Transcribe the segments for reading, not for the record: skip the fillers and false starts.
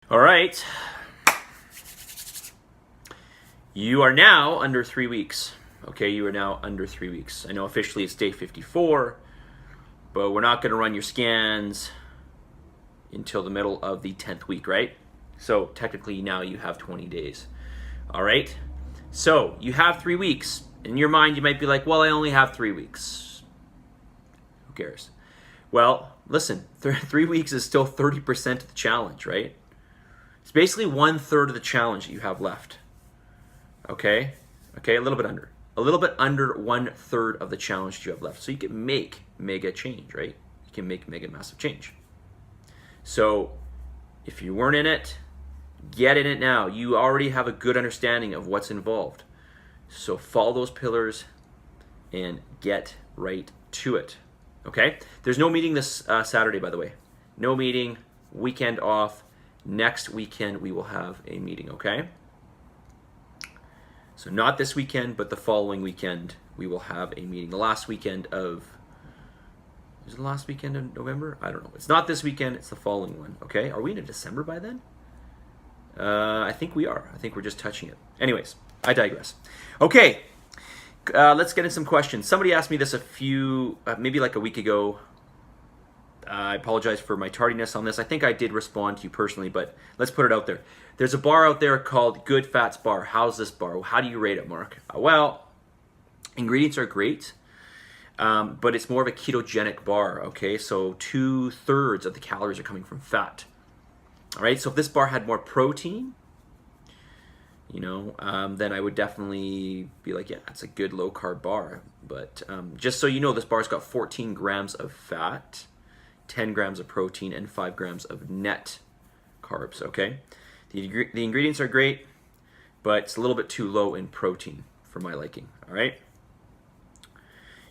All right. You are now under 3 weeks. Okay, you are now under 3 weeks. I know officially it's day 54, but we're not going to run your scans until the middle of the 10th week, right? So technically now you have 20 days. All right? So you have 3 weeks. In your mind, you might be like, well, I only have 3 weeks. Who cares? Well, listen, 3 weeks is still 30% of the challenge, right? It's basically 1/3 of the challenge that you have left. Okay? Okay, a little bit under. A little bit under 1/3 of the challenge that you have left. So you can make mega change, right? You can make mega massive change. So if you weren't in it, get in it now. You already have a good understanding of what's involved. So follow those pillars and get right to it. Okay? There's no meeting this Saturday, by the way. No meeting, weekend off. Next weekend we will have a meeting, okay? So not this weekend, but the following weekend we will have a meeting. The last weekend of, is it the last weekend of November? I don't know. It's not this weekend, it's the following one, okay? Are we into December by then? I think we are. I think we're just touching it. Anyways, I digress. Okay, let's get into some questions. Somebody asked me this maybe like a week ago. I apologize for my tardiness on this. I think I did respond to you personally, but let's put it out there. There's a bar out there called Good Fats Bar. How's this bar? How do you rate it, Mark? Well, ingredients are great, but it's more of a ketogenic bar, okay? So 2/3 of the calories are coming from fat. All right, so if this bar had more protein, then I would definitely be like, yeah, it's a good low-carb bar. But just so you know, this bar's got 14 grams of fat, 10 grams of protein, and 5 grams of net carbs, okay? The ingredients are great, but it's a little bit too low in protein for my liking, all right?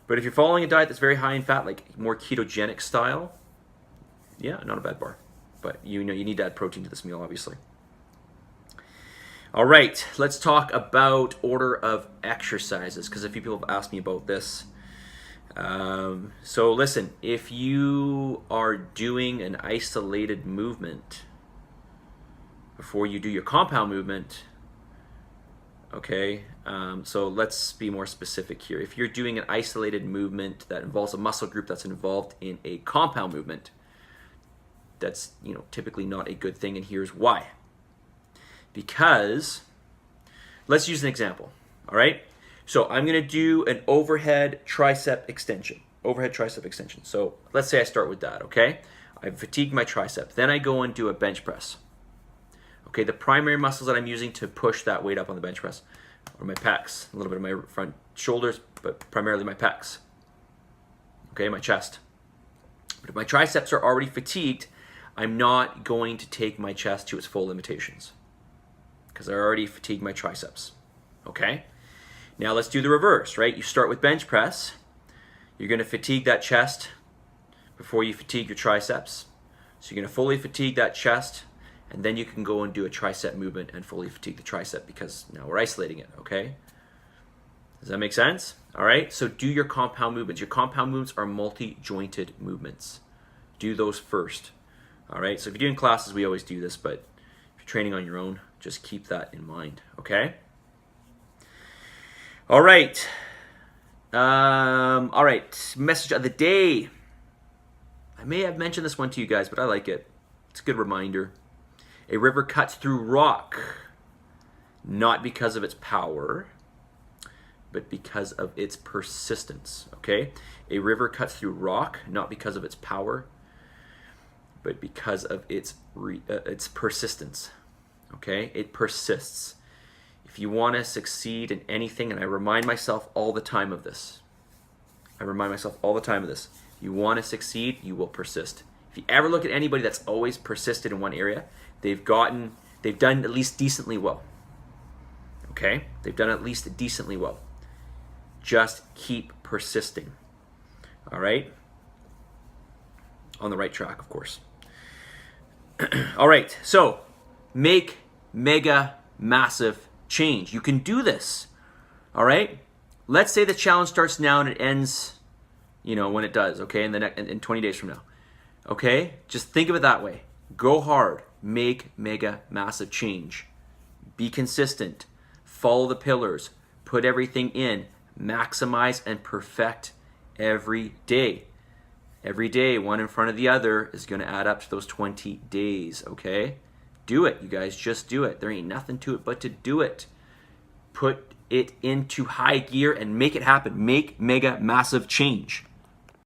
But if you're following a diet that's very high in fat, like more ketogenic style, yeah, not a bad bar. But you need to add protein to this meal, obviously. All right, let's talk about order of exercises, because a few people have asked me about this. So listen, if you are doing an isolated movement before you do your compound movement, okay, so let's be more specific here. If you're doing an isolated movement that involves a muscle group that's involved in a compound movement, that's typically not a good thing, and here's why. Because, let's use an example, all right? So I'm going to do an overhead tricep extension. So let's say I start with that, okay? I've fatigued my tricep. Then I go and do a bench press. Okay, the primary muscles that I'm using to push that weight up on the bench press are my pecs, a little bit of my front shoulders, but primarily my pecs. Okay, my chest. But if my triceps are already fatigued, I'm not going to take my chest to its full limitations because I already fatigued my triceps, okay? Now let's do the reverse, right? You start with bench press. You're going to fatigue that chest before you fatigue your triceps. So you're going to fully fatigue that chest, and then you can go and do a tricep movement and fully fatigue the tricep because now we're isolating it, okay? Does that make sense? All right, so do your compound movements. Your compound movements are multi-jointed movements. Do those first, all right? So if you're doing classes, we always do this, but if you're training on your own, just keep that in mind, okay? All right. Message of the day. I may have mentioned this one to you guys, but I like it. It's a good reminder. A river cuts through rock, not because of its power, but because of its persistence, okay? A river cuts through rock, not because of its power, but because of its persistence, okay? It persists. If you want to succeed in anything, and I remind myself all the time of this. You want to succeed, you will persist. If you ever look at anybody that's always persisted in one area, they've done at least decently well. Okay? They've done at least decently well. Just keep persisting. All right? On the right track, of course. All right, so make mega massive change. You can do this. All right? Let's say the challenge starts now and it ends, when it does, okay, in 20 days from now. Okay? Just think of it that way. Go hard. make mega massive change. Be consistent. Follow the pillars. Put everything in. Maximize and perfect every day. Every day, one in front of the other, is going to add up to those 20 days, okay? Do it, you guys. Just do it. There ain't nothing to it but to do it. Put it into high gear and make it happen. Make mega massive change.